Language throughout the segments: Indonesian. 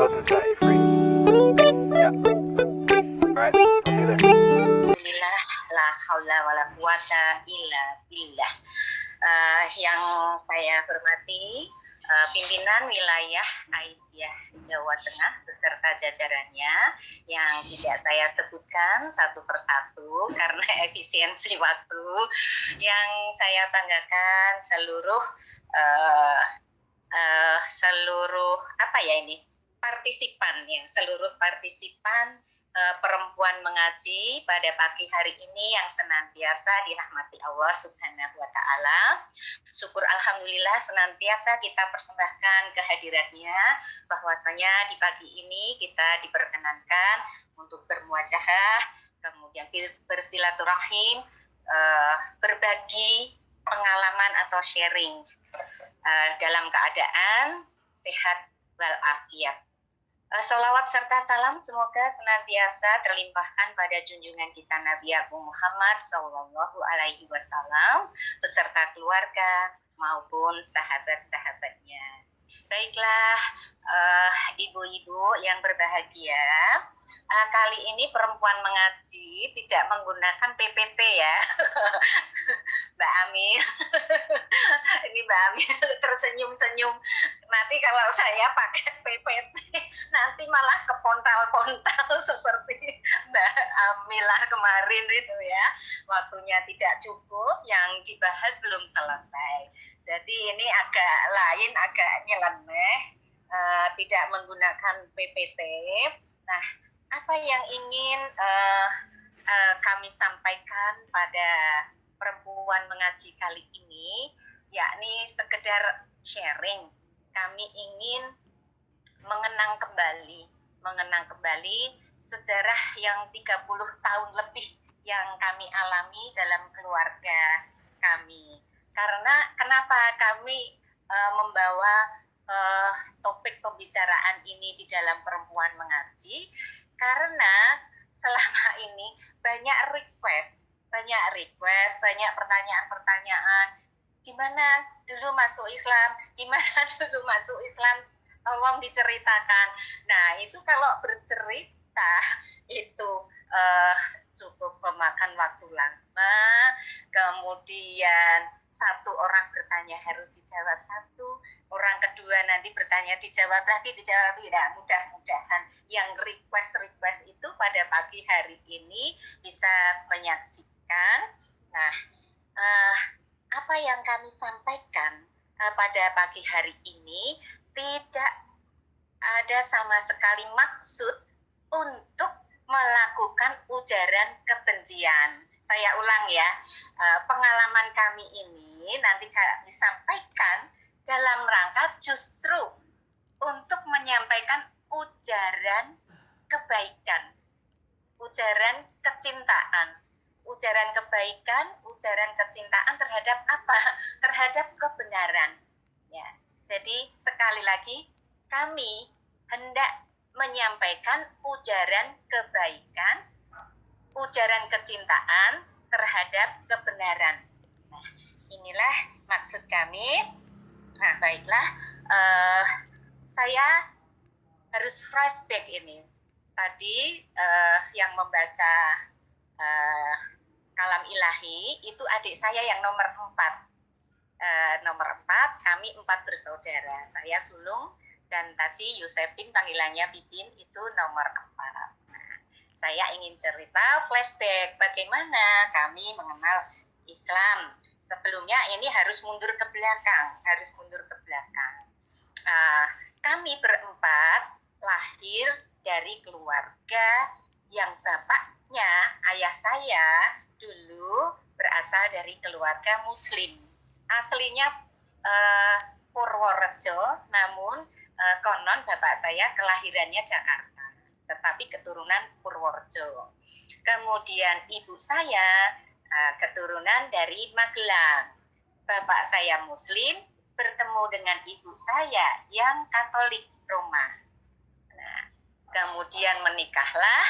about to set you free. Yeah. Alright, let's do this. Alhamdulillah, la haula wala quwata illa billah. Yang saya hormati pimpinan wilayah Aisyah Jawa Tengah beserta jajarannya yang tidak saya sebutkan satu persatu karena efisiensi waktu. Yang saya banggakan seluruh partisipan perempuan mengaji pada pagi hari ini yang senantiasa dirahmati Allah Subhanahu wa Ta'ala. Syukur alhamdulillah senantiasa kita persembahkan kehadiratnya, bahwasanya di pagi ini kita diperkenankan untuk bermuajahah, kemudian bersilaturahim, berbagi pengalaman atau sharing dalam keadaan sehat walafiat. Salawat serta salam semoga senantiasa terlimpahkan pada junjungan kita Nabi Agung Muhammad Sallallahu Alaihi Wasallam beserta keluarga maupun sahabat-sahabatnya. Baiklah, ibu-ibu yang berbahagia, kali ini perempuan mengaji tidak menggunakan PPT ya, Mbak Amil. Ini Mbak Amil tersenyum-senyum. Nanti kalau saya pakai PPT, nanti malah kepontal-pontal seperti Mbak Amilah kemarin itu ya. Waktunya tidak cukup, yang dibahas belum selesai. Jadi ini agak lain, agak nyeleneh, tidak menggunakan PPT. Nah, apa yang ingin kami sampaikan pada perempuan mengaji kali ini, yakni sekedar sharing. Kami ingin mengenang kembali sejarah yang 30 tahun lebih yang kami alami dalam keluarga kami. Karena kenapa kami membawa topik pembicaraan ini di dalam perempuan mengaji? Karena selama ini banyak request, banyak pertanyaan-pertanyaan. Gimana dulu masuk Islam? Tolong diceritakan. Nah, itu kalau bercerita itu cukup memakan waktu lama. Kemudian satu orang bertanya harus dijawab satu, orang kedua nanti bertanya dijawab lagi. Nah, mudah-mudahan yang request itu pada pagi hari ini bisa menyaksikan. Nah, apa yang kami sampaikan pada pagi hari ini tidak ada sama sekali maksud untuk melakukan ujaran kebencian. Saya ulang ya, pengalaman kami ini nanti kami sampaikan dalam rangka justru untuk menyampaikan ujaran kebaikan, ujaran kecintaan. Ujaran kebaikan, ujaran kecintaan terhadap apa? Terhadap kebenaran. Ya. Jadi sekali lagi kami hendak menyampaikan ujaran kebaikan, ujaran kecintaan terhadap kebenaran. Nah, inilah maksud kami. Nah, baiklah, saya harus flashback ini. Tadi yang membaca Kalam Ilahi itu adik saya yang nomor 4. Nomor 4, kami 4 bersaudara. Saya sulung dan tadi Yusepin panggilannya Pipin itu nomor 4. Nah, saya ingin cerita flashback bagaimana kami mengenal Islam. Sebelumnya ini harus mundur ke belakang. Kami berempat lahir dari keluarga yang bapaknya, ayah saya dulu berasal dari keluarga Muslim. Aslinya Purworejo, namun konon bapak saya kelahirannya Jakarta, tetapi keturunan Purworejo. Kemudian ibu saya keturunan dari Magelang. Bapak saya Muslim bertemu dengan ibu saya yang Katolik Roma. Nah, kemudian menikahlah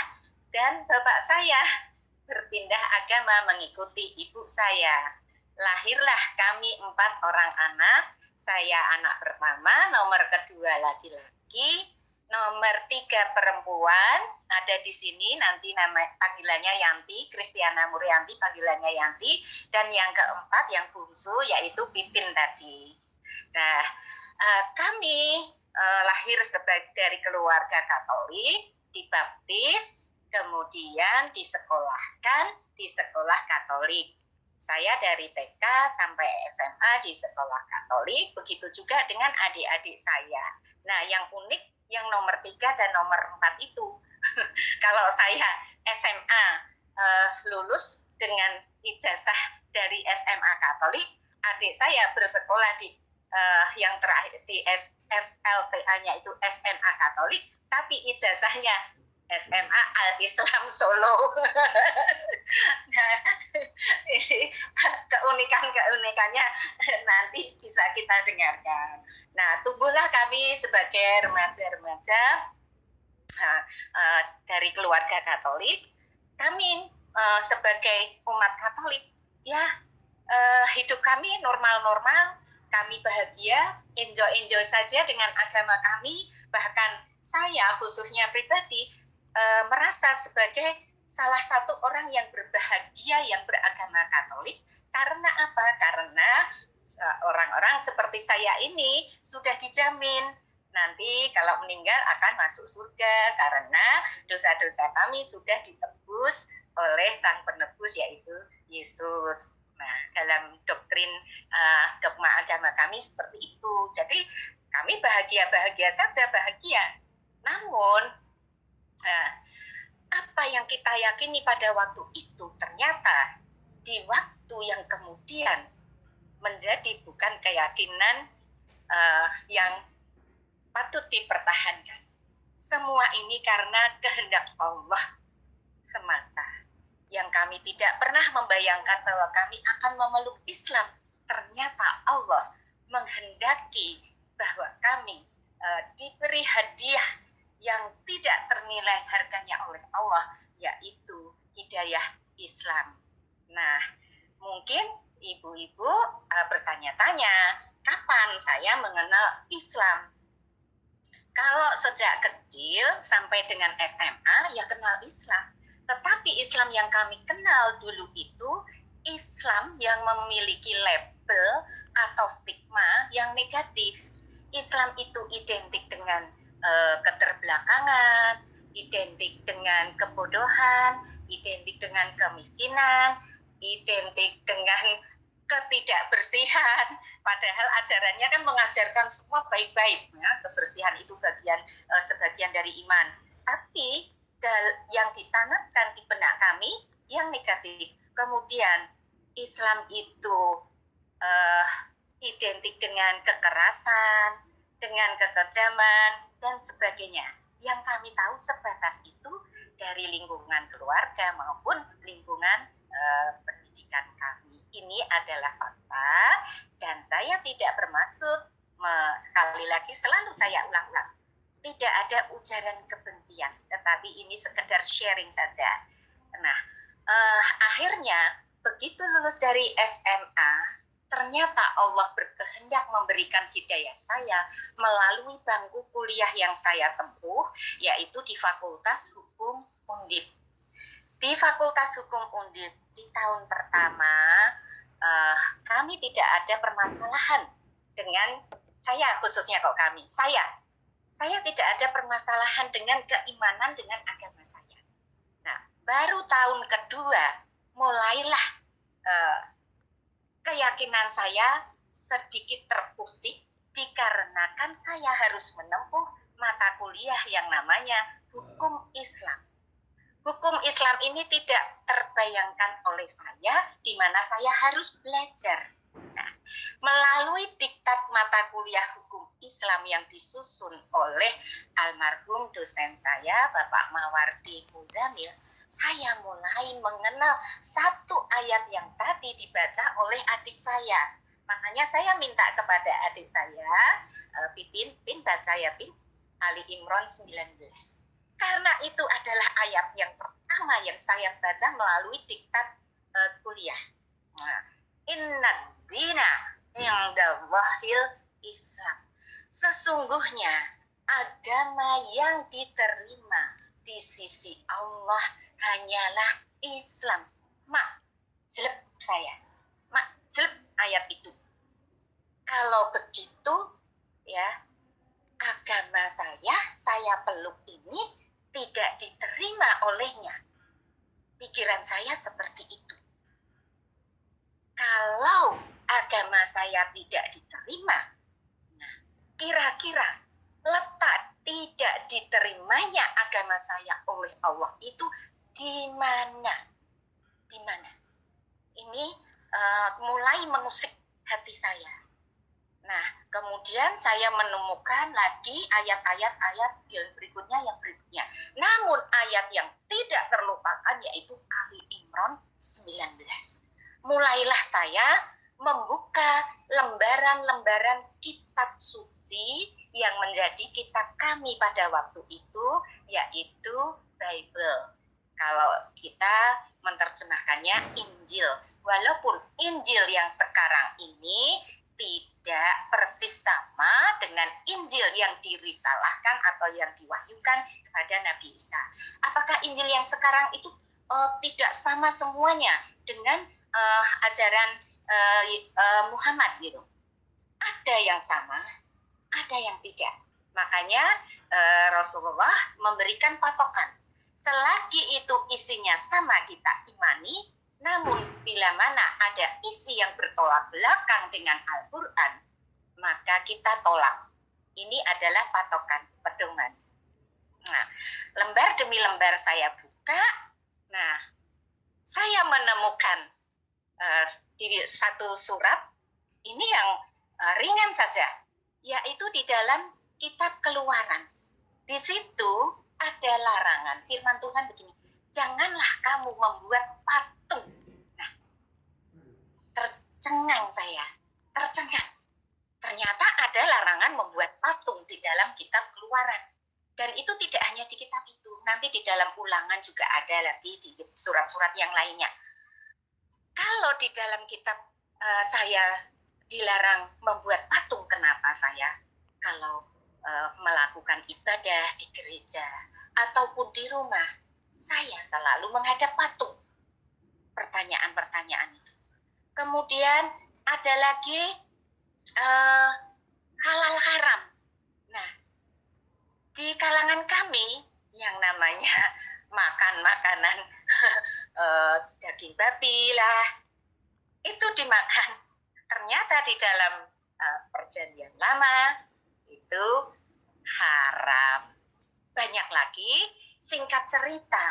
dan bapak saya berpindah agama mengikuti ibu saya. Lahirlah kami 4 orang anak. Saya anak pertama, nomor kedua laki-laki, nomor 3 perempuan ada di sini, nanti nama panggilannya Yanti, Kristiana Murianti panggilannya Yanti, dan yang keempat yang bungsu yaitu Pipin tadi. Nah, kami lahir dari keluarga Katolik, dibaptis, kemudian disekolahkan di sekolah Katolik. Saya dari TK sampai SMA di sekolah Katolik, begitu juga dengan adik-adik saya. Nah, yang unik, yang nomor 3 dan nomor 4 itu. Kalau saya SMA lulus dengan ijazah dari SMA Katolik, adik saya bersekolah di yang terakhir di SLTA-nya itu SMA Katolik, tapi ijazahnya SMA Al-Islam Solo. Nah, ini keunikannya nanti bisa kita dengarkan. Nah, tumbuhlah kami sebagai remaja-remaja dari keluarga Katolik. Kami sebagai umat Katolik, ya hidup kami normal-normal, kami bahagia, enjoy saja dengan agama kami. Bahkan saya khususnya pribadi merasa sebagai salah satu orang yang berbahagia yang beragama Katolik. Karena apa? Karena orang-orang seperti saya ini sudah dijamin nanti kalau meninggal akan masuk surga karena dosa-dosa kami sudah ditebus oleh Sang Penebus yaitu Yesus. Nah, dalam doktrin dogma agama kami seperti itu. Jadi kami bahagia-bahagia saja, bahagia. Namun apa yang kita yakini pada waktu itu ternyata di waktu yang kemudian menjadi bukan keyakinan yang patut dipertahankan. Semua ini karena kehendak Allah semata. Yang kami tidak pernah membayangkan bahwa kami akan memeluk Islam. Ternyata Allah menghendaki bahwa kami diberi hadiah yang tidak ternilai harganya oleh Allah, yaitu hidayah Islam. Nah, mungkin ibu-ibu bertanya-tanya, kapan saya mengenal Islam? Kalau sejak kecil sampai dengan SMA, ya kenal Islam. Tetapi Islam yang kami kenal dulu itu Islam yang memiliki label atau stigma yang negatif. Islam itu identik dengan keterbelakangan, identik dengan kebodohan, identik dengan kemiskinan, identik dengan ketidakbersihan. Padahal ajarannya kan mengajarkan semua baik-baik, ya, kebersihan itu sebagian dari iman. Tapi yang ditanamkan di benak kami yang negatif. Kemudian Islam itu identik dengan kekerasan, dengan kekejaman dan sebagainya. Yang kami tahu sebatas itu dari lingkungan keluarga maupun lingkungan pendidikan kami. Ini adalah fakta dan saya tidak bermaksud sekali lagi selalu saya ulang-ulang, tidak ada ujaran kebencian, tetapi ini sekedar sharing saja. Nah, akhirnya begitu lulus dari SMA, ternyata Allah berkehendak memberikan hidayah saya melalui bangku kuliah yang saya tempuh, yaitu di Fakultas Hukum Undip. Di Fakultas Hukum Undip di tahun pertama, kami tidak ada permasalahan dengan saya, khususnya kok kami. Saya tidak ada permasalahan dengan keimanan dengan agama saya. Nah, baru tahun kedua mulailah keyakinan saya sedikit terusik dikarenakan saya harus menempuh mata kuliah yang namanya hukum Islam. Hukum Islam ini tidak terbayangkan oleh saya di mana saya harus belajar. Nah, melalui diktat mata kuliah hukum Islam yang disusun oleh almarhum dosen saya, Bapak Mawardi Muzamil, saya mulai mengenal satu ayat yang tadi dibaca oleh adik saya. Makanya saya minta kepada adik saya, Pin baca ya Pin, Ali Imran 19. Karena itu adalah ayat yang pertama yang saya baca melalui diktat kuliah. Nah, Inna dina indallahil Islam. Sesungguhnya agama yang diterima di sisi Allah hanyalah Islam. Mak, jelek saya. Mak, jelek ayat itu. Kalau begitu, ya, agama saya peluk ini tidak diterima olehnya. Pikiran saya seperti itu. Kalau agama saya tidak diterima, nah, kira-kira letak tidak diterimanya agama saya oleh Allah itu di mana? Di mana? Ini mulai mengusik hati saya. Nah, kemudian saya menemukan lagi ayat-ayat yang berikutnya. Namun ayat yang tidak terlupakan yaitu Ali Imran 19. Mulailah saya membuka lembaran-lembaran kitab suci yang menjadi kitab kami pada waktu itu, yaitu Bible. Kalau kita menerjemahkannya Injil. Walaupun Injil yang sekarang ini tidak persis sama dengan Injil yang dirisalahkan atau yang diwahyukan kepada Nabi Isa. Apakah Injil yang sekarang itu tidak sama semuanya dengan ajaran Muhammad gitu? Ada yang sama, ada yang tidak. Makanya Rasulullah memberikan patokan. Selagi itu isinya sama kita imani, namun bila mana ada isi yang bertolak belakang dengan Al-Quran, maka kita tolak. Ini adalah patokan, pedoman. Nah, lembar demi lembar saya buka. Nah, saya menemukan di satu surat, ini yang ringan saja, yaitu di dalam kitab Keluaran. Di situ ada larangan, firman Tuhan begini, janganlah kamu membuat patung. Nah, tercengang saya, tercengang. Ternyata ada larangan membuat patung di dalam kitab Keluaran. Dan itu tidak hanya di kitab itu, nanti di dalam Ulangan juga ada lagi di surat-surat yang lainnya. Kalau di dalam kitab saya dilarang membuat patung, kenapa saya kalau melakukan ibadah di gereja ataupun di rumah, saya selalu menghadap patung? Pertanyaan-pertanyaan itu. Kemudian ada lagi halal haram. Nah, di kalangan kami yang namanya makan makanan daging babi lah, itu dimakan. Ternyata di dalam perjanjian lama itu haram. Banyak lagi, singkat cerita,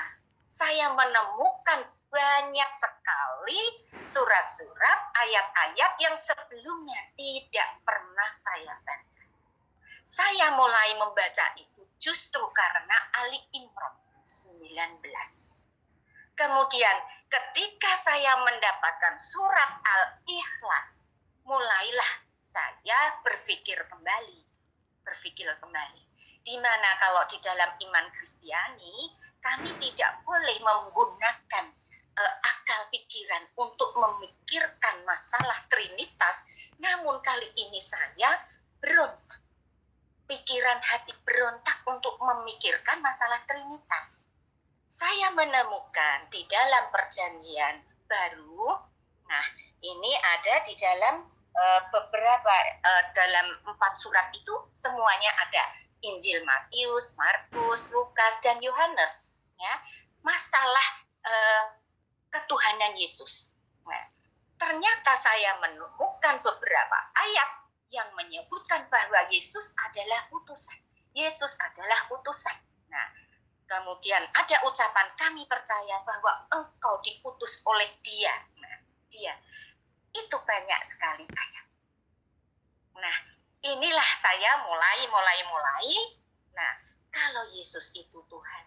saya menemukan banyak sekali surat-surat, ayat-ayat yang sebelumnya tidak pernah saya baca. Saya mulai membaca itu justru karena Ali Imran 19. Kemudian ketika saya mendapatkan surat Al-Ikhlas, mulailah saya berpikir kembali. Di mana kalau di dalam iman Kristiani, kami tidak boleh menggunakan akal pikiran untuk memikirkan masalah Trinitas, namun kali ini saya berontak. Pikiran hati berontak untuk memikirkan masalah Trinitas. Saya menemukan di dalam perjanjian baru, nah ini ada di dalam beberapa, dalam 4 surat itu semuanya ada. Injil Matius, Markus, Lukas, dan Yohanes. Ya, masalah ketuhanan Yesus. Nah, ternyata saya menemukan beberapa ayat yang menyebutkan bahwa Yesus adalah utusan. Yesus adalah utusan. Nah, kemudian ada ucapan, kami percaya bahwa engkau diutus oleh Dia. Nah, Dia. Itu banyak sekali ayat. Nah, inilah saya mulai. Nah, kalau Yesus itu Tuhan,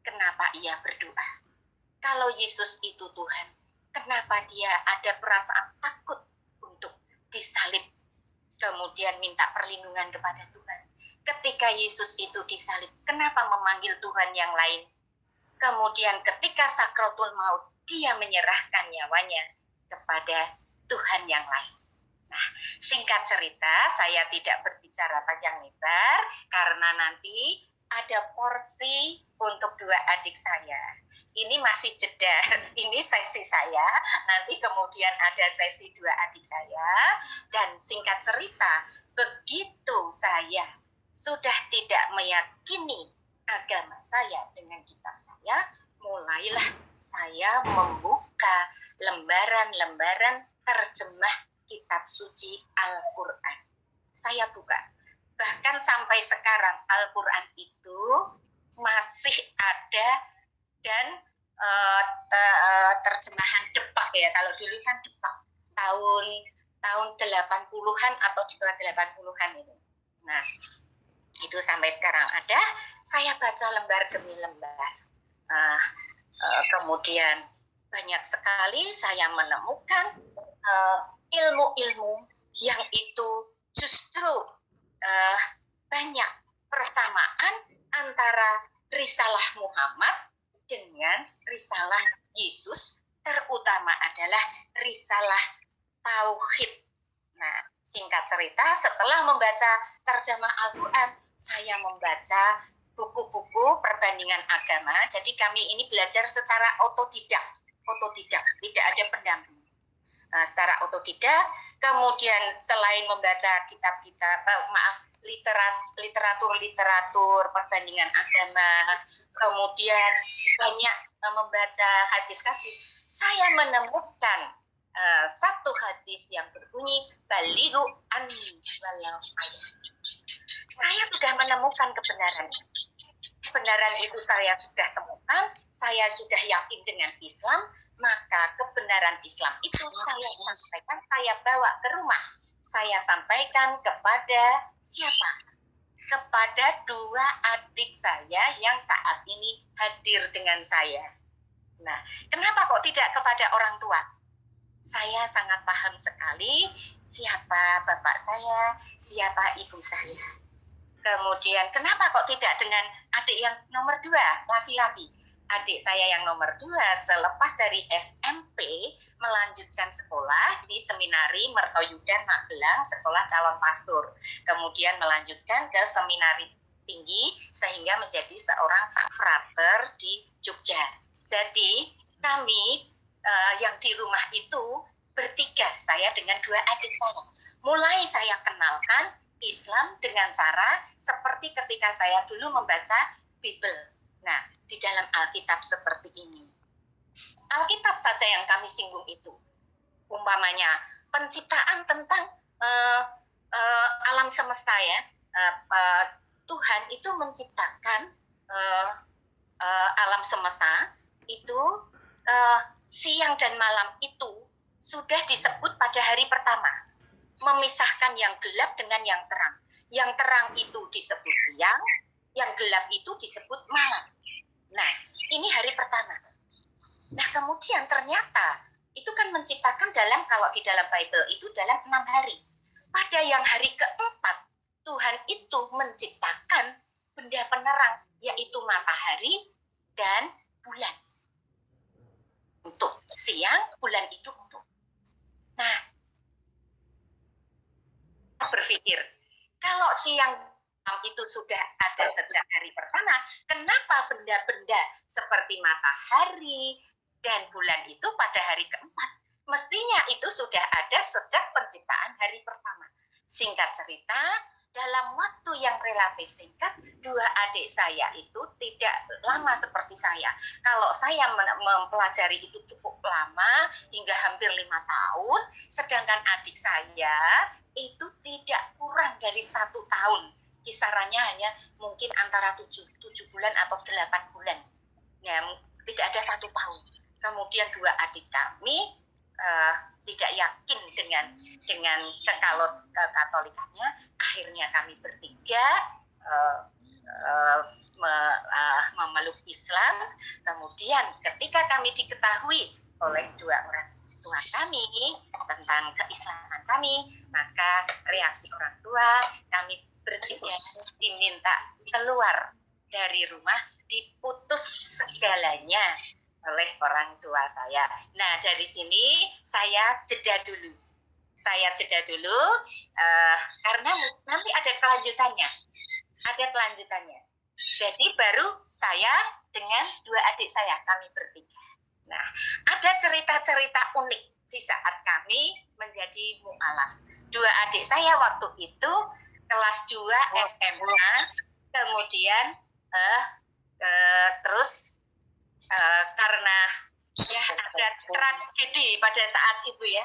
kenapa Ia berdoa? Kalau Yesus itu Tuhan, kenapa Dia ada perasaan takut untuk disalib, kemudian minta perlindungan kepada Tuhan? Ketika Yesus itu disalib, kenapa memanggil Tuhan yang lain? Kemudian ketika sakratul maut, Dia menyerahkan nyawanya kepada Tuhan yang lain. Singkat cerita, saya tidak berbicara panjang lebar karena nanti ada porsi untuk dua adik saya. Ini masih jeda, ini sesi saya, nanti kemudian ada sesi dua adik saya, dan singkat cerita, begitu saya sudah tidak meyakini agama saya dengan kitab saya, mulailah saya membuka lembaran-lembaran terjemah kitab suci Al-Quran. Saya buka. Bahkan sampai sekarang Al-Quran itu masih ada dan terjemahan Depak ya. Kalau dulu kan Depak tahun 80-an atau di bawah 80-an itu. Nah, itu sampai sekarang ada. Saya baca lembar demi lembar. Kemudian banyak sekali saya menemukan ilmu-ilmu yang itu justru banyak persamaan antara risalah Muhammad dengan risalah Yesus, terutama adalah risalah Tauhid. Nah, singkat cerita, setelah membaca terjemah Al-Quran, saya membaca buku-buku perbandingan agama. Jadi kami ini belajar secara otodidak, tidak ada pendamping. Secara otodidak, kemudian selain membaca kitab-kitab, literatur perbandingan agama, kemudian banyak membaca hadis-hadis, saya menemukan satu hadis yang berbunyi balighu anni walau ayat. Saya sudah menemukan kebenaran. Kebenaran itu saya sudah temukan, saya sudah yakin dengan Islam, maka kebenaran Islam itu saya sampaikan, saya bawa ke rumah. Saya sampaikan kepada siapa? Kepada dua adik saya yang saat ini hadir dengan saya. Nah, kenapa kok tidak kepada orang tua? Saya sangat paham sekali siapa bapak saya, siapa ibu saya. Kemudian kenapa kok tidak dengan adik yang nomor 2, laki-laki? Adik saya yang nomor 2 selepas dari SMP melanjutkan sekolah di Seminari Mertoyudan Magelang, sekolah calon pastor. Kemudian melanjutkan ke seminari tinggi sehingga menjadi seorang frater di Jogja. Jadi kami yang di rumah itu bertiga, saya dengan dua adik saya. Mulai saya kenalkan Islam dengan cara seperti ketika saya dulu membaca Bible. Nah, di dalam Alkitab seperti ini. Alkitab saja yang kami singgung itu. Umpamanya penciptaan tentang alam semesta ya. Tuhan itu menciptakan alam semesta itu siang dan malam itu sudah disebut pada hari pertama. Memisahkan yang gelap dengan yang terang. Yang terang itu disebut siang, yang gelap itu disebut malam. Nah, ini hari pertama. Nah, kemudian ternyata itu kan menciptakan kalau di dalam Bible itu dalam 6 hari. Pada yang hari keempat, Tuhan itu menciptakan benda penerang, yaitu matahari dan bulan. Untuk siang, bulan itu untuk. Nah, berpikir, kalau siang itu sudah ada sejak hari pertama, kenapa benda-benda seperti matahari dan bulan itu pada hari keempat? Mestinya itu sudah ada sejak penciptaan hari pertama. Singkat cerita, dalam waktu yang relatif singkat, dua adik saya itu tidak lama seperti saya. Kalau saya mempelajari itu cukup lama, hingga hampir 5 tahun, sedangkan adik saya itu tidak kurang dari 1 tahun. Kisarannya hanya mungkin antara 7 bulan atau 8 bulan. Ya, tidak ada 1 tahun. Kemudian dua adik kami tidak yakin dengan kekatolikannya, akhirnya kami bertiga memeluk Islam. Kemudian ketika kami diketahui oleh dua orang tua kami tentang keislaman kami, maka reaksi orang tua kami bertiga diminta keluar dari rumah, diputus segalanya oleh orang tua saya. Nah, dari sini saya jeda dulu. saya jeda dulu karena nanti ada kelanjutannya. Jadi baru saya dengan dua adik saya, kami bertiga. Nah, ada cerita-cerita unik di saat kami menjadi mu'alaf. Dua adik saya waktu itu kelas 2 SMA, kemudian terus karena ya ada tragedi pada saat itu ya,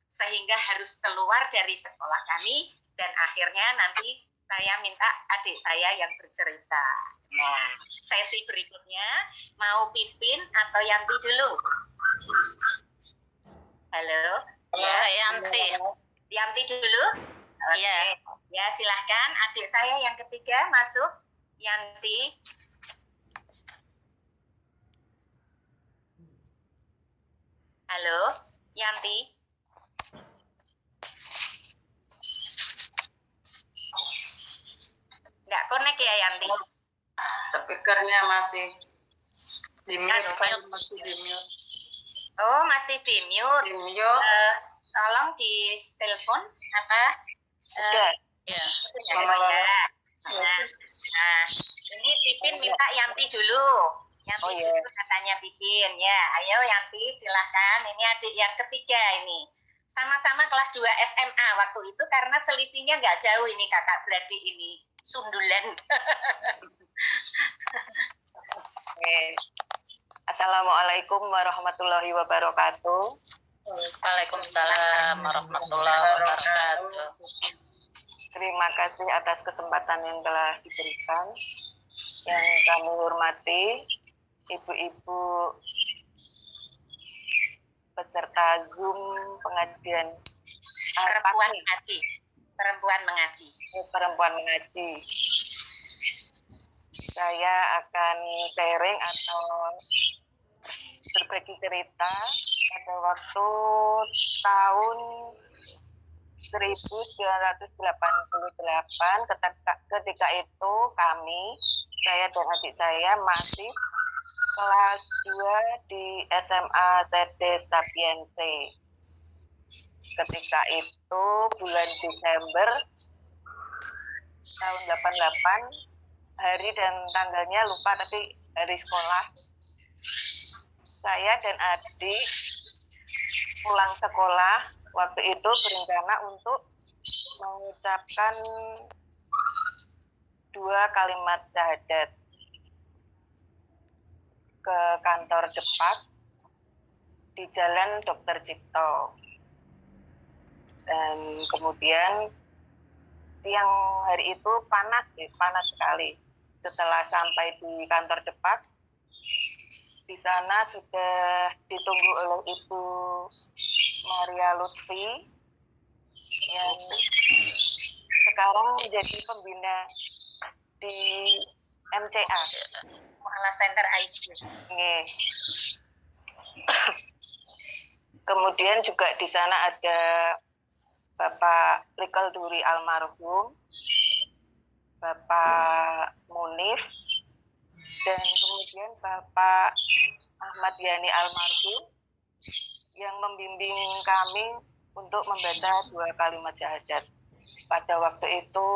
sehingga harus keluar dari sekolah kami dan akhirnya nanti saya minta adik saya yang bercerita. Nah, sesi berikutnya mau Pipin atau Yanti dulu? Halo? Ya, Yanti. Yanti dulu? Iya. Ya, silahkan adik saya yang ketiga masuk. Yanti. Halo, Yanti. Nggak connect ya, Yanti? Speakernya masih di mute. Masih di mute. Oh, masih di mute. Tolong di telepon apa? Sudah. Ya. Nah, ini Pipin minta Yanti dulu. Yanti dulu katanya Pipin. Ya, ayo Yanti silahkan. Ini adik yang ketiga ini. Sama-sama kelas 2 SMA waktu itu karena selisihnya nggak jauh ini kakak beradik ini. Sundulan. Assalamualaikum warahmatullahi wabarakatuh. Waalaikumsalam warahmatullahi wabarakatuh. Terima kasih atas kesempatan yang telah diberikan. Yang kami hormati ibu-ibu peserta Zoom pengajian perempuan mengaji. Saya akan sharing atau berbagi cerita pada waktu tahun 1988 ketika itu saya dan adik saya masih kelas 2 di SMA TD Sapiense. Ketika itu bulan Desember tahun 88, hari dan tanggalnya lupa tapi hari sekolah. Saya dan adik pulang sekolah waktu itu berencana untuk mengucapkan 2 kalimat syahadat ke kantor Depak di Jalan Dr. Cipto. Dan kemudian siang hari itu panas sekali. Setelah sampai di kantor Depak, di sana sudah ditunggu oleh Ibu Maria Lutfi yang sekarang menjadi pembina di MCA, Mu'alaf Center ICU. Kemudian juga di sana ada Bapak Rikal Duri almarhum, Bapak Munif, dan kemudian Bapak Ahmad Yani almarhum yang membimbing kami untuk membaca 2 kalimat syahadat. Pada waktu itu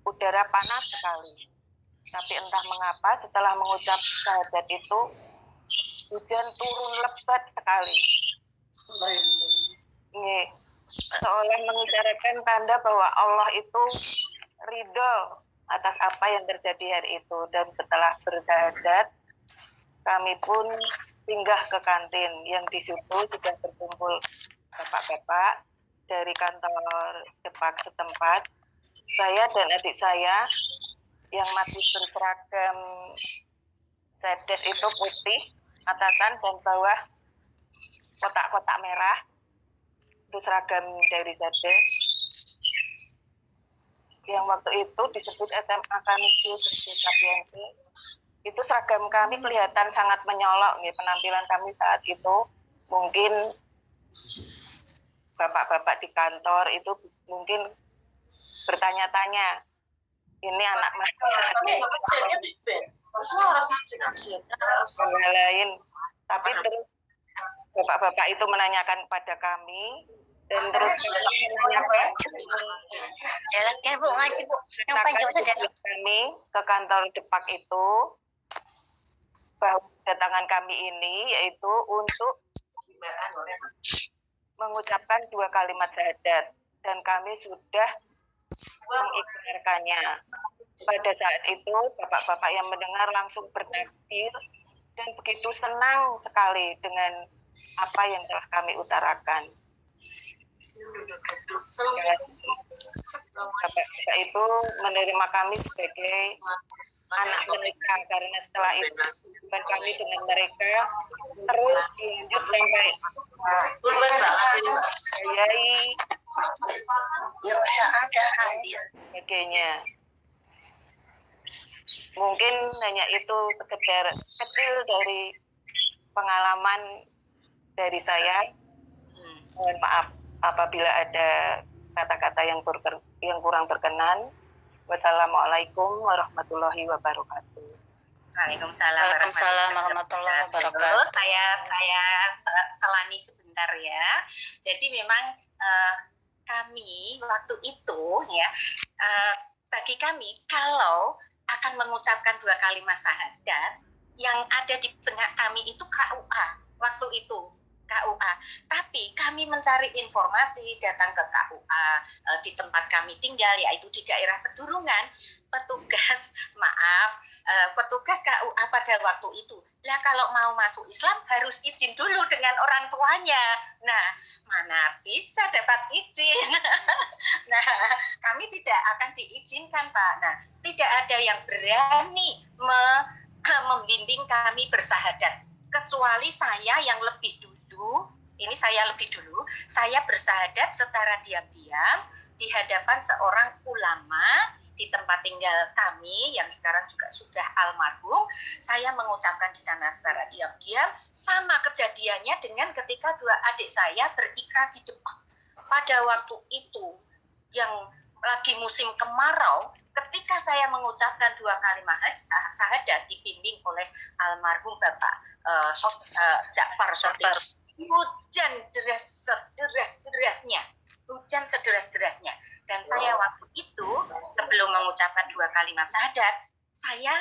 udara panas sekali, tapi entah mengapa setelah mengucap syahadat itu hujan turun lebat sekali. Seolah mengutarakan tanda bahwa Allah itu ridho atas apa yang terjadi hari itu. Dan setelah bersyahadat, kami pun singgah ke kantin yang di situ sudah berkumpul bapak-bapak dari kantor Depak setempat. Saya dan adik saya yang masih berseragam sedet itu putih, atasan dan bawah kotak-kotak merah, itu seragam dari sedet. Yang waktu itu disebut SMA Kanisius Sapiense. Itu seragam kami kelihatan sangat menyolok, penampilan kami saat itu. Mungkin bapak-bapak di kantor itu mungkin bertanya-tanya, ini anak lain. Tapi terus bapak-bapak itu menanyakan pada kami dan terus kami menanyakan Bu, ngaji Bu. Yang panjang saja. kami ke kantor Depak itu bahwa kedatangan kami ini yaitu untuk mengucapkan 2 kalimat syahadat dan kami sudah mengikrarkannya. Pada saat itu bapak-bapak yang mendengar langsung bertakbir dan begitu senang sekali dengan apa yang telah kami utarakan. Bapak-bapak itu menerima kami sebagai anak mereka karena setelah itu hubungan kami dengan mereka terus lanjut sampai Yai sebagainya. Mungkin hanya itu sekedar kecil dari pengalaman dari saya. Mohon maaf apabila ada kata-kata yang kurang berkenan. Wassalamualaikum warahmatullahi wabarakatuh. Waalaikumsalam warahmatullahi wabarakatuh. Saya selani sebentar ya. Jadi memang kami waktu itu ya, bagi kami kalau akan mengucapkan 2 kalimat syahadat, yang ada di benak kami itu KUA waktu itu. KUA, tapi kami mencari informasi, datang ke KUA di tempat kami tinggal, yaitu di daerah Pedurungan. Petugas KUA pada waktu itu, lah kalau mau masuk Islam harus izin dulu dengan orang tuanya. Nah, mana bisa dapat izin? Nah, kami tidak akan diizinkan, Pak. Nah, tidak ada yang berani membimbing kami bersahadat, kecuali saya yang lebih dulu. Saya bersahadat secara diam-diam di hadapan seorang ulama di tempat tinggal kami yang sekarang juga sudah almarhum. Saya mengucapkan di sana secara diam-diam. Sama kejadiannya dengan ketika 2 adik saya berikrar di Depak. Pada waktu itu yang lagi musim kemarau, ketika saya mengucapkan 2 kalimat syahadat dibimbing oleh almarhum Bapak Ja'far Shodiq, hujan sederas-derasnya. Dan saya waktu itu sebelum mengucapkan 2 kalimat syahadat, saya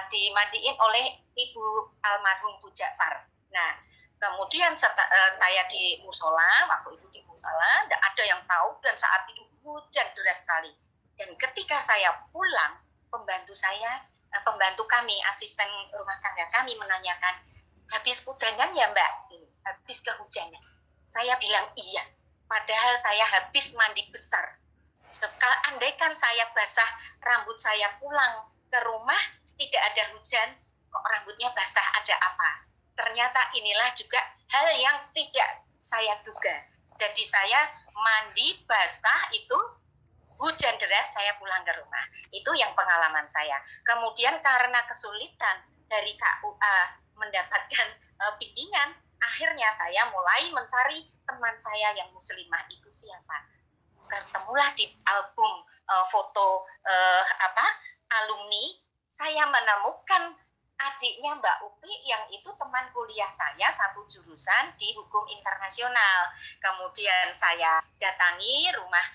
dimandiin oleh Ibu almarhum Bu Ja'far. Nah, kemudian saya di musola, waktu itu di musola, tidak ada yang tahu dan saat itu hujan deras sekali. Dan ketika saya pulang, pembantu kami, asisten rumah tangga kami menanyakan, habis udanan ya Mbak? Habis kehujanan. Saya bilang iya, padahal saya habis mandi besar. Andaikan saya basah rambut saya pulang ke rumah, tidak ada hujan, kok rambutnya basah, ada apa? Ternyata inilah juga hal yang tidak saya duga. Jadi saya mandi basah itu, hujan deras, saya pulang ke rumah. Itu yang pengalaman saya. Kemudian karena kesulitan dari KUA mendapatkan bimbingan, akhirnya saya mulai mencari teman saya yang muslimah itu siapa. Ketemulah di album foto alumni, saya menemukan adiknya Mbak Upi yang itu teman kuliah saya satu jurusan di hukum internasional. Kemudian saya datangi rumah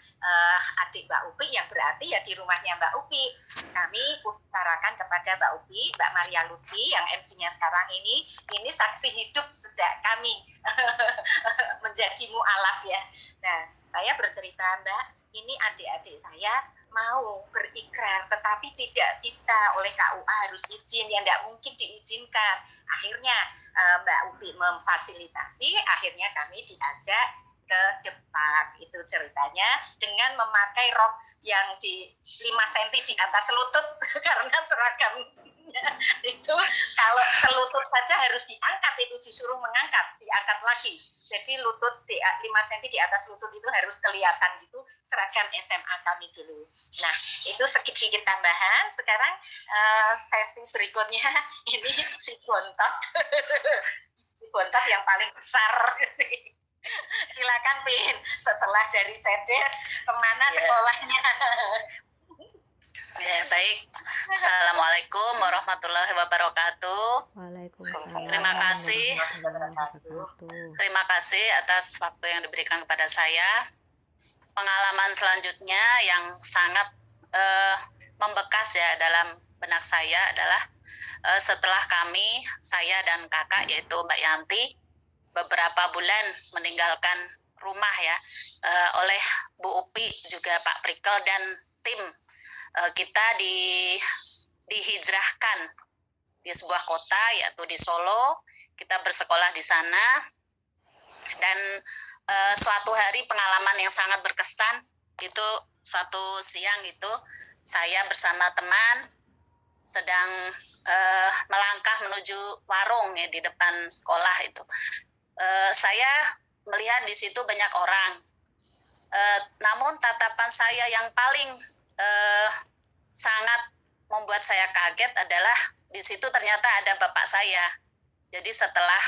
adik Mbak Upi yang berarti ya di rumahnya Mbak Upi. Kami utarakan kepada Mbak Upi, Mbak Maria Lutfi yang MC-nya sekarang ini saksi hidup sejak kami menjadi mu'alaf ya. Nah, saya bercerita, Mbak, ini adik-adik saya mau berikrar tetapi tidak bisa, oleh KUA harus izin, yang tidak mungkin diizinkan. Akhirnya Mbak Upi memfasilitasi, akhirnya kami diajak ke Depak, itu ceritanya, dengan memakai rok yang di 5 cm di atas lutut karena seragamnya itu kalau selutut saja harus diangkat, itu disuruh diangkat lagi. Jadi lutut 5 cm di atas lutut itu harus kelihatan, itu seragam SMA kami dulu. Nah, itu sedikit tambahan. Sekarang sesi berikutnya ini si bontot. Si bontot yang paling besar. Silakan Pin, setelah dari Sedes kemana sekolahnya? Ya, baik. Assalamualaikum warahmatullahi wabarakatuh. Waalaikumsalam Terima kasih. warahmatullahi wabarakatuh. Terima kasih atas waktu yang diberikan kepada saya. Pengalaman selanjutnya yang sangat membekas ya dalam benak saya adalah setelah saya dan kakak yaitu Mbak Yanti beberapa bulan meninggalkan rumah ya oleh Bu Upi juga Pak Prikel dan tim kita dihijrahkan di sebuah kota yaitu di Solo. Kita bersekolah di sana dan suatu hari pengalaman yang sangat berkesan itu suatu siang itu saya bersama teman sedang melangkah menuju warung ya di depan sekolah itu. Saya melihat di situ banyak orang. Namun tatapan saya yang paling sangat membuat saya kaget adalah di situ ternyata ada bapak saya. Jadi setelah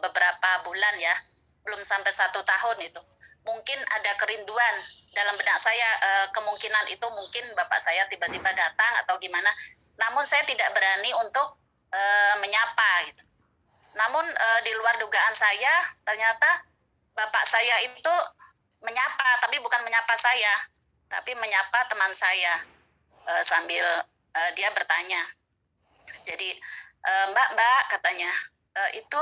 beberapa bulan ya, belum sampai 1 tahun itu, mungkin ada kerinduan dalam benak saya. Kemungkinan itu mungkin bapak saya tiba-tiba datang atau gimana. Namun saya tidak berani untuk menyapa gitu. Namun di luar dugaan saya, ternyata bapak saya itu menyapa, tapi bukan menyapa saya, tapi menyapa teman saya sambil dia bertanya. Jadi Mbak katanya, itu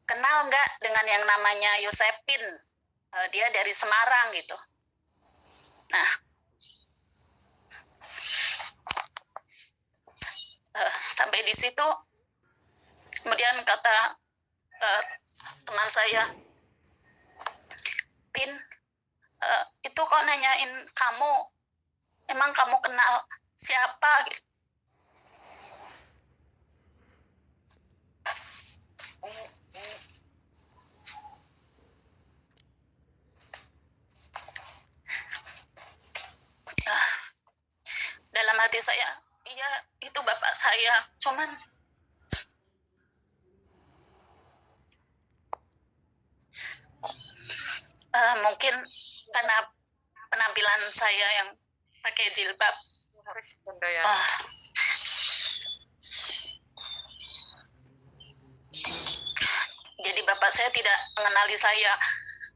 kenal nggak dengan yang namanya Yosepin? Dia dari Semarang gitu. Nah, sampai di situ, kemudian kata teman saya, Pin, itu kok nanyain kamu, emang kamu kenal siapa? Gitu. Dalam hati saya, iya itu bapak saya, cuman mungkin karena penampilan saya yang pakai jilbab. Jadi bapak saya tidak mengenali saya.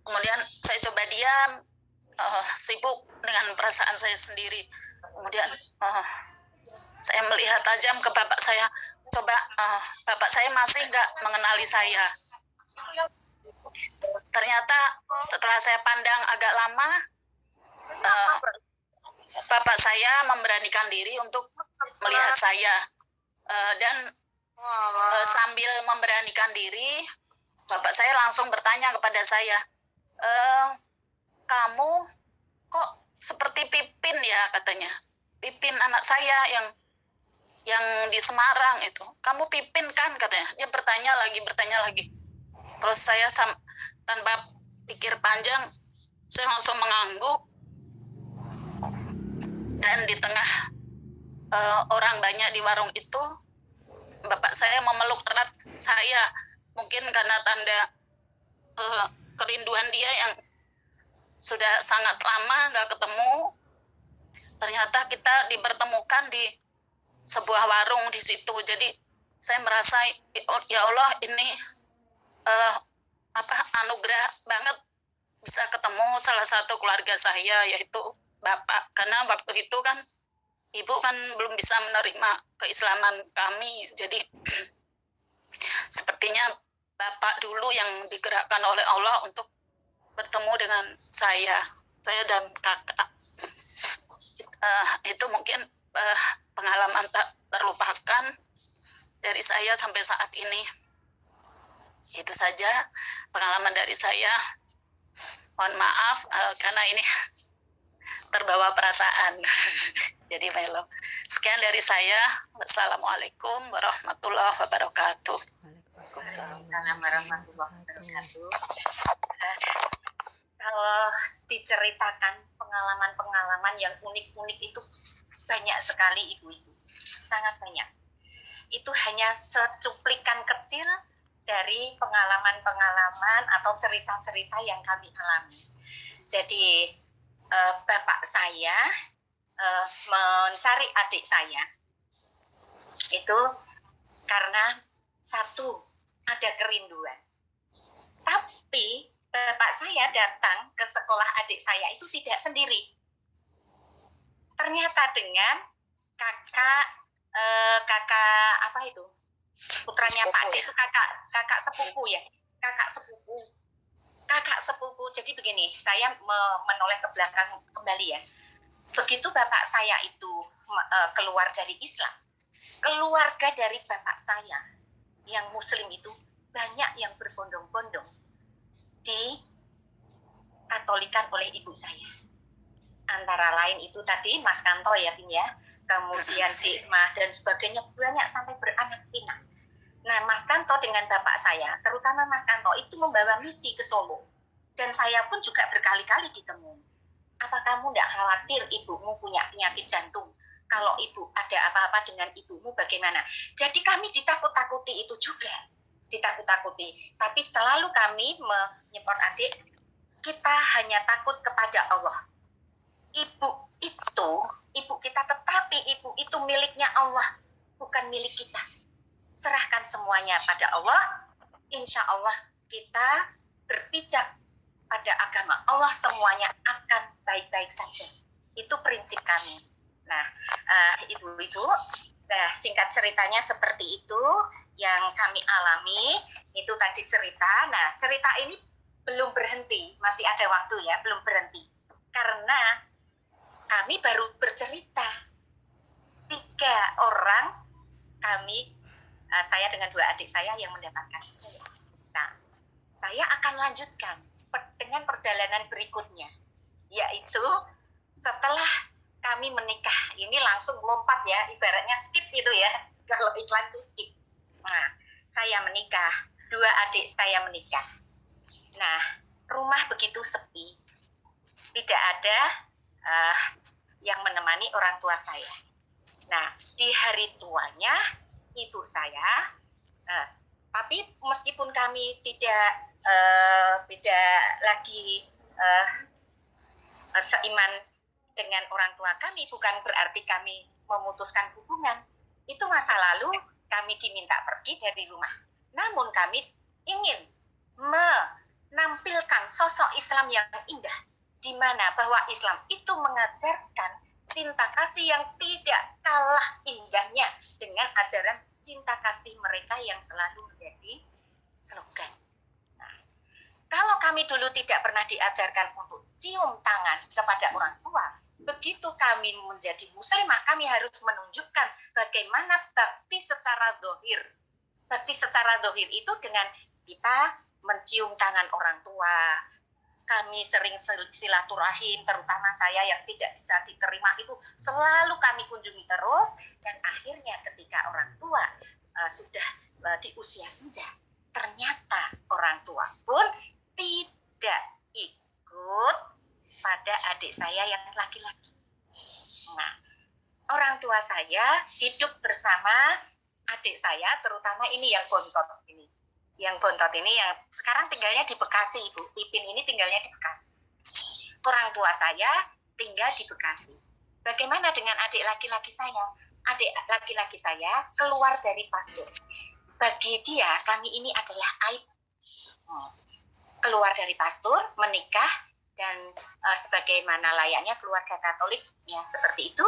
Kemudian saya coba diam, sibuk dengan perasaan saya sendiri. Kemudian saya melihat tajam ke bapak saya. Coba bapak saya masih nggak mengenali saya. Ternyata setelah saya pandang agak lama, bapak saya memberanikan diri untuk melihat saya. Dan sambil memberanikan diri, bapak saya langsung bertanya kepada saya, kamu kok seperti Pipin ya katanya. Pipin anak saya yang di Semarang itu. Kamu Pipin kan katanya. Dia bertanya lagi. Terus saya tanpa pikir panjang, saya langsung mengangguk. Dan di tengah orang banyak di warung itu, bapak saya memeluk erat saya. Mungkin karena tanda kerinduan dia yang sudah sangat lama nggak ketemu. Ternyata kita dipertemukan di sebuah warung di situ. Jadi saya merasa, ya Allah, ini anugerah banget bisa ketemu salah satu keluarga saya, yaitu bapak. Karena waktu itu kan ibu kan belum bisa menerima keislaman kami. Jadi sepertinya bapak dulu yang digerakkan oleh Allah untuk bertemu dengan saya dan kakak. Itu mungkin pengalaman tak terlupakan dari saya sampai saat ini. Itu saja pengalaman dari saya. Mohon maaf karena ini terbawa perasaan. Jadi melo. Sekian dari saya. Wassalamualaikum warahmatullahi wabarakatuh. Waalaikumsalam warahmatullahi wabarakatuh. Kalau diceritakan pengalaman-pengalaman yang unik-unik itu banyak sekali ibu-ibu, sangat banyak. Itu hanya secuplikan kecil dari pengalaman-pengalaman atau cerita-cerita yang kami alami. Jadi bapak saya mencari adik saya Itu karena satu, ada kerinduan. Tapi bapak saya datang ke sekolah adik saya itu tidak sendiri. Ternyata dengan kakak apa itu? Putranya Pak D itu kakak sepupu ya. Kakak sepupu. Jadi begini, saya menoleh ke belakang kembali ya. Begitu bapak saya itu keluar dari Islam, keluarga dari bapak saya yang muslim itu banyak yang berbondong-bondong dikatolikan oleh ibu saya. Antara lain itu tadi Mas Kanto ya, Pin ya, kemudian Dikmah dan sebagainya, banyak sampai beranak pinak. Nah, Mas Kanto dengan bapak saya, terutama Mas Kanto itu membawa misi ke Solo. Dan saya pun juga berkali-kali ditemui. Apa kamu tidak khawatir ibumu punya penyakit jantung? Kalau ibu ada apa-apa dengan ibumu bagaimana? Jadi kami ditakut-takuti itu juga. Ditakut-takuti. Tapi selalu kami menyeport adik, kita hanya takut kepada Allah. Ibu kita, tetapi ibu itu miliknya Allah, bukan milik kita. Serahkan semuanya pada Allah, insya Allah kita berpijak pada agama Allah, semuanya akan baik-baik saja. Itu prinsip kami. Nah, ibu-ibu, singkat ceritanya seperti itu yang kami alami, itu tadi cerita. Nah, cerita ini belum berhenti, masih ada waktu ya, belum berhenti. Karena kami baru bercerita. 3 orang kami, saya dengan 2 adik saya yang mendapatkan. Nah, saya akan lanjutkan dengan perjalanan berikutnya, yaitu setelah kami menikah. Ini langsung lompat ya, ibaratnya skip gitu ya, kalau iklan itu skip. Nah, saya menikah, 2 adik saya menikah. Nah, rumah begitu sepi, tidak ada yang menemani orang tua saya. Nah, di hari tuanya ibu saya, tapi meskipun kami tidak lagi seiman dengan orang tua kami, bukan berarti kami memutuskan hubungan. Itu masa lalu, kami diminta pergi dari rumah. Namun kami ingin menampilkan sosok Islam yang indah, di mana bahwa Islam itu mengajarkan cinta kasih yang tidak kalah indahnya dengan ajaran cinta kasih mereka yang selalu menjadi slogan. Nah, kalau kami dulu tidak pernah diajarkan untuk cium tangan kepada orang tua, begitu kami menjadi muslimah, kami harus menunjukkan bagaimana bakti secara zahir. Bakti secara zahir itu dengan kita mencium tangan orang tua. Kami sering silaturahim, terutama saya yang tidak bisa diterima itu selalu kami kunjungi terus. Dan akhirnya ketika orang tua sudah di usia senja, ternyata orang tua pun tidak ikut pada adik saya yang laki-laki. Nah, orang tua saya hidup bersama adik saya, terutama ini yang bontot ini. Yang bontot ini yang sekarang tinggalnya di Bekasi, Ibu. Pipin ini tinggalnya di Bekasi. Orang tua saya tinggal di Bekasi. Bagaimana dengan adik laki-laki saya? Adik laki-laki saya keluar dari pastor. Bagi dia, kami ini adalah aib. Keluar dari pastor, menikah, dan sebagaimana layaknya keluarga Katolik, ya seperti itu.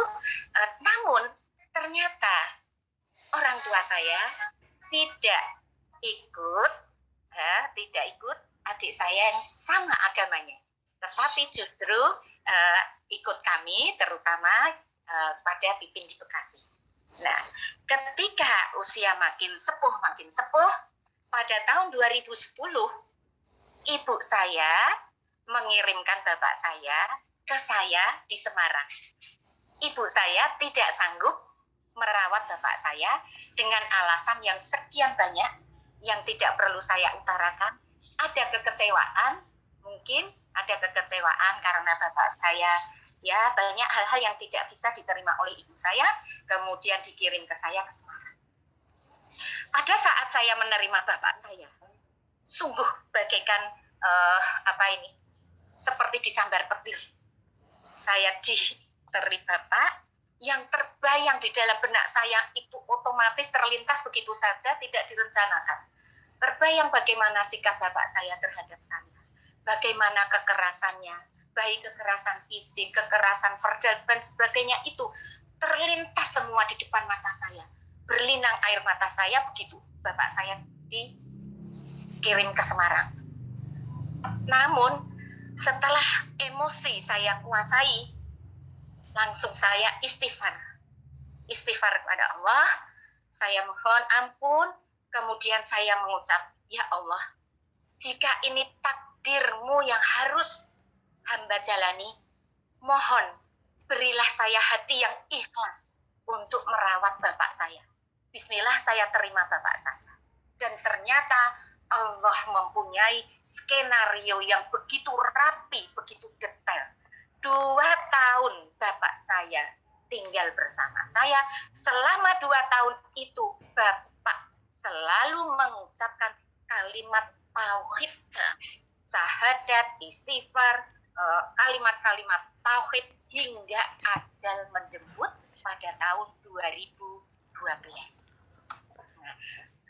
Namun, ternyata orang tua saya tidak ikut adik saya yang sama agamanya, tetapi justru ikut kami, terutama pada Pipin di Bekasi. Nah, ketika usia makin sepuh, pada tahun 2010, ibu saya mengirimkan bapak saya ke saya di Semarang. Ibu saya tidak sanggup merawat bapak saya dengan alasan yang sekian banyak, yang tidak perlu saya utarakan. Ada kekecewaan, mungkin ada kekecewaan karena bapak saya ya banyak hal-hal yang tidak bisa diterima oleh ibu saya, kemudian dikirim ke saya ke Semarang. Pada saat saya menerima bapak saya, sungguh bagaikan seperti disambar petir. Saya diberi bapak yang terbayang di dalam benak saya itu otomatis terlintas begitu saja, tidak direncanakan. Terbayang bagaimana sikap bapak saya terhadap saya, bagaimana kekerasannya, baik kekerasan fisik, kekerasan verbal, dan sebagainya itu terlintas semua di depan mata saya. Berlinang air mata saya begitu bapak saya dikirim ke Semarang. Namun setelah emosi saya kuasai, langsung saya istighfar kepada Allah, saya mohon ampun, kemudian saya mengucap, ya Allah, jika ini takdir-Mu yang harus hamba jalani, mohon berilah saya hati yang ikhlas untuk merawat bapak saya. Bismillah, saya terima bapak saya. Dan ternyata Allah mempunyai skenario yang begitu rapi, begitu detail. 2 tahun bapak saya tinggal bersama saya. Selama 2 tahun itu bapak selalu mengucapkan kalimat tauhid, syahadat, istighfar, kalimat-kalimat tauhid hingga ajal menjemput pada tahun 2012.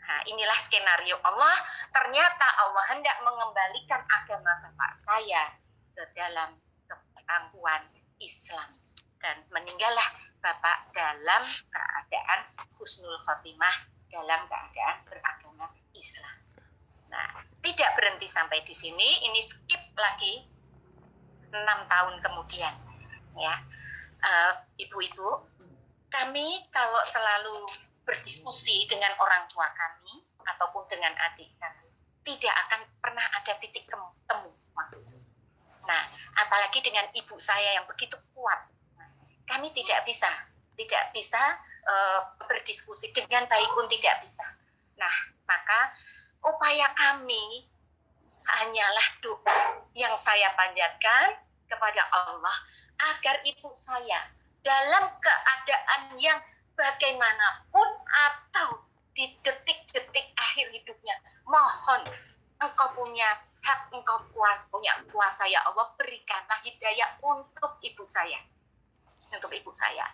Nah, inilah skenario Allah. Ternyata Allah hendak mengembalikan agama bapak saya ke dalam keangkuhan Islam, dan meninggallah bapak dalam keadaan husnul khotimah, dalam keadaan beragama Islam. Nah, tidak berhenti sampai di sini, ini skip lagi 6 tahun kemudian, ya. Ibu-ibu, kami kalau selalu berdiskusi dengan orang tua kami ataupun dengan adik kami, tidak akan pernah ada titik temu. Nah, apalagi dengan ibu saya yang begitu kuat, kami tidak bisa berdiskusi dengan baik pun tidak bisa. Nah, maka upaya kami hanyalah doa yang saya panjatkan kepada Allah agar ibu saya dalam keadaan yang bagaimanapun atau di detik-detik akhir hidupnya, mohon Engkau punya hak, Engkau punya kuasa, ya Allah, berikanlah hidayah untuk ibu saya. Untuk ibu saya.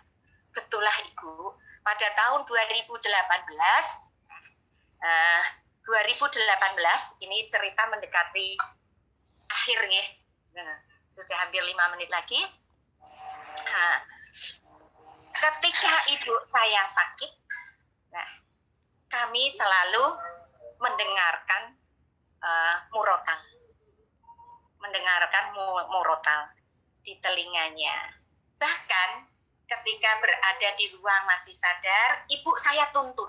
Betullah Ibu, pada tahun 2018 ini cerita mendekati akhir ya. Sudah hampir 5 menit lagi. Ketika ibu saya sakit, nah, kami selalu mendengarkan murotal di telinganya. Bahkan ketika berada di ruang masih sadar, ibu saya tuntun.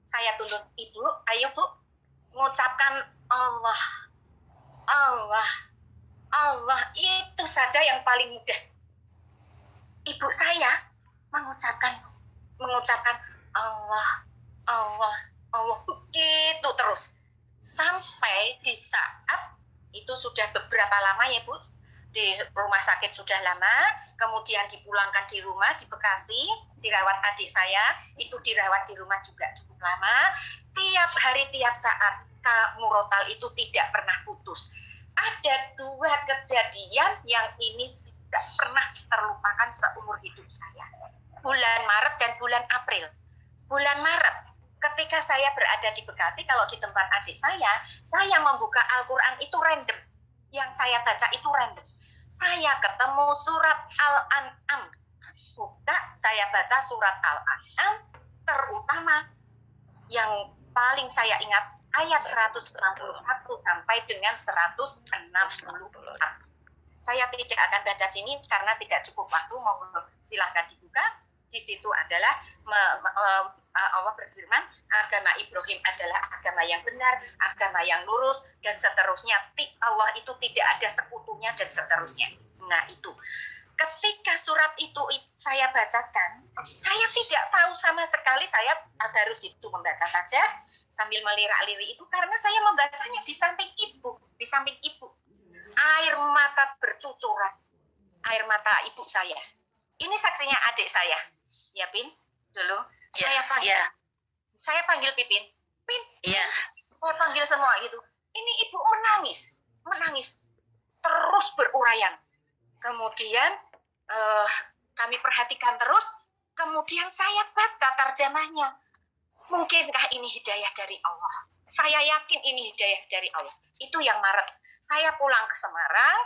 Saya tuntun, ibu, ayo bu, mengucapkan Allah, Allah, Allah, itu saja yang paling mudah. Ibu saya mengucapkan Allah, Allah, Allah, begitu terus. Sampai di saat itu sudah beberapa lama ya Bu, di rumah sakit sudah lama, kemudian dipulangkan di rumah di Bekasi, dirawat adik saya, itu dirawat di rumah juga cukup lama. Tiap hari, tiap saat, murotal itu tidak pernah putus. Ada 2 kejadian yang ini tidak pernah terlupakan seumur hidup saya. Bulan Maret dan bulan April. Bulan Maret, ketika saya berada di Bekasi, kalau di tempat adik saya membuka Al-Quran itu random. Yang saya baca itu random. Saya ketemu surat Al-An'am. Buka, saya baca surat Al-An'am, terutama yang paling saya ingat ayat 161 sampai dengan 164. Saya tidak akan baca sini karena tidak cukup waktu, mohon silahkan dibuka. Di situ adalah Allah berfirman, agama Ibrahim adalah agama yang benar, agama yang lurus, dan seterusnya. Allah itu tidak ada sekutunya, dan seterusnya. Nah itu, ketika surat itu saya bacakan, saya tidak tahu sama sekali, saya harus itu membaca saja sambil melirak-lirik itu, karena saya membacanya di samping ibu. Air mata bercucuran, air mata ibu saya. Ini saksinya adik saya. Ya, Pin, dulu. Ya, saya panggil Pipin. Pin, ya. saya panggil semua gitu. Ini ibu menangis. Terus berurayan. Kemudian kami perhatikan terus, Kemudian saya baca terjemahnya. Mungkinkah ini hidayah dari Allah? Saya yakin ini hidayah dari Allah. Itu yang Maret. Saya pulang ke Semarang,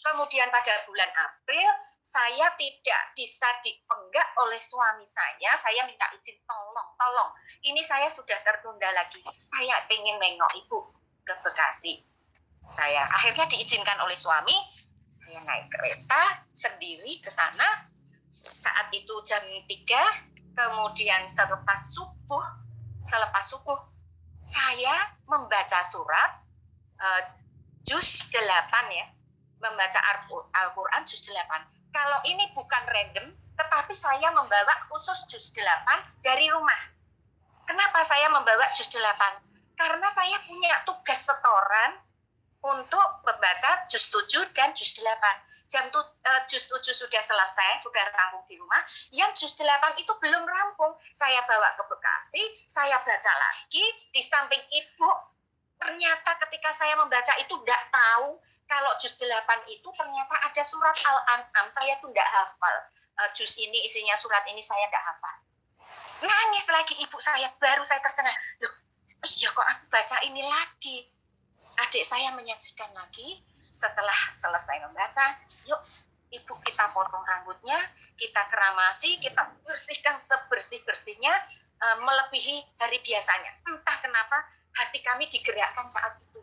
kemudian pada bulan April, saya tidak bisa dipenggak oleh suami saya minta izin, tolong. Ini saya sudah tertunda lagi. Saya pengen nengok ibu ke Bekasi. Saya akhirnya diizinkan oleh suami, saya naik kereta sendiri ke sana. Saat itu jam 3, kemudian selepas subuh, saya membaca surat juz 8 ya, membaca Al-Quran juz 8. Kalau ini bukan random, tetapi saya membawa khusus juz 8 dari rumah. Kenapa saya membawa juz 8? Karena saya punya tugas setoran untuk membaca juz 7 dan juz 8. Juz 7 sudah selesai, sudah rampung di rumah. Yang juz 8 itu belum rampung. Saya bawa ke Bekasi, saya baca lagi. Di samping ibu, ternyata ketika saya membaca itu tidak tahu kalau juz 8 itu ternyata ada surat Al-An'am. Saya tuh tidak hafal. Juz ini isinya surat ini saya tidak hafal. Nangis lagi ibu saya, baru saya tercengang. Loh, iya kok aku baca ini lagi. Adik saya menyaksikan lagi. Setelah selesai membaca, yuk ibu kita potong rambutnya, kita keramasi, kita bersihkan sebersih-bersihnya, melebihi hari biasanya. Entah kenapa hati kami digerakkan saat itu.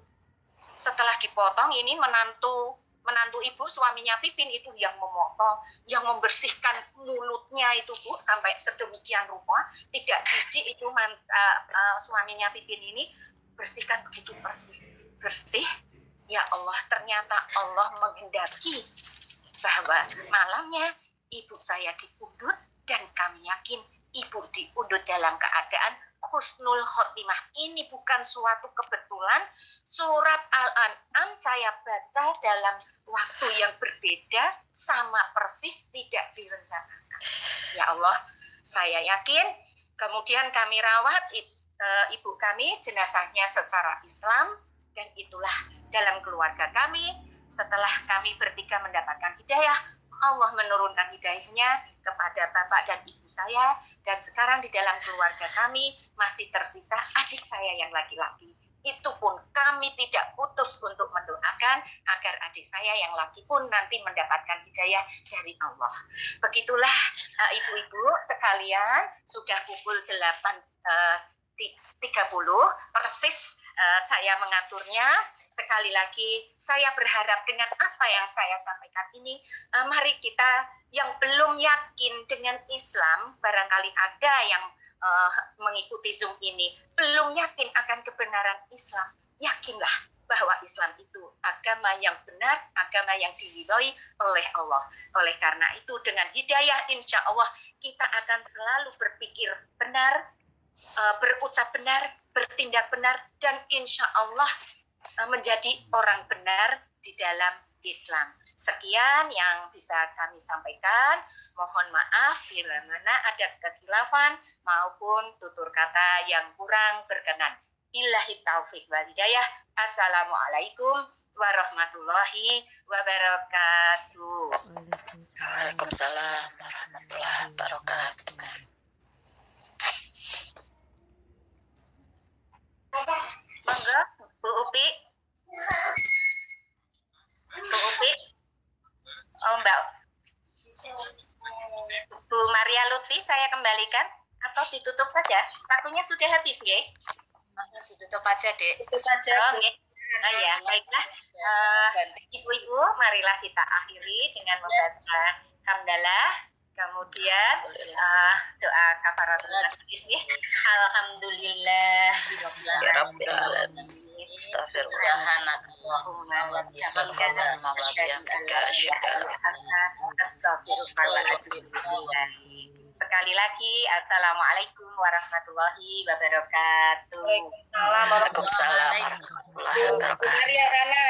Setelah dipotong, ini menantu ibu, suaminya Pipin itu yang memotong, yang membersihkan mulutnya itu Bu, sampai sedemikian rupa, tidak jijik itu suaminya Pipin ini, bersihkan begitu bersih. Ya Allah, ternyata Allah menghendaki bahwa malamnya ibu saya diundut, dan kami yakin ibu diundut dalam keadaan husnul khotimah. Ini bukan suatu kebetulan. Surat Al-An'am saya baca dalam waktu yang berbeda, sama persis, tidak direncanakan. Ya Allah, saya yakin. Kemudian kami rawat ibu kami, jenazahnya secara Islam, dan itulah dalam keluarga kami. Setelah kami bertiga mendapatkan hidayah, Allah menurunkan hidayahnya kepada bapak dan ibu saya, dan sekarang di dalam keluarga kami masih tersisa adik saya yang laki-laki. Itu pun kami tidak putus untuk mendoakan agar adik saya yang laki pun nanti mendapatkan hidayah dari Allah. Begitulah ibu-ibu sekalian, sudah pukul 8.30 persis saya mengaturnya. Sekali lagi saya berharap dengan apa yang saya sampaikan ini, mari kita yang belum yakin dengan Islam, barangkali ada yang mengikuti Zoom ini, belum yakin akan kebenaran Islam, yakinlah bahwa Islam itu agama yang benar, agama yang diridhoi oleh Allah. Oleh karena itu dengan hidayah insya Allah kita akan selalu berpikir benar, berucap benar, bertindak benar, dan insya Allah menjadi orang benar di dalam Islam. Sekian yang bisa kami sampaikan. Mohon maaf bila mana ada kekhilafan maupun tutur kata yang kurang berkenan. Billahi taufiq wal hidayah. Assalamualaikum warahmatullahi wabarakatuh. Waalaikumsalam warahmatullahi wabarakatuh. Monggo, Bu Upi. Bu Upi. Oh, Mbak. Bu Maria Lutfi, saya kembalikan atau ditutup saja? Waktunya sudah habis, nggih? Ditutup aja, Dek. Tutup saja. Oh, nggih. Oh ya, baiklah. Ibu-ibu, marilah kita akhiri dengan membaca hamdalah, kemudian doa kafaratul majlis nggih. Alhamdulillah Rabbil alamin. Sekali lagi, assalamualaikum warahmatullahi wabarakatuh. Waalaikumsalam warahmatullahi wabarakatuh. Maria Rana,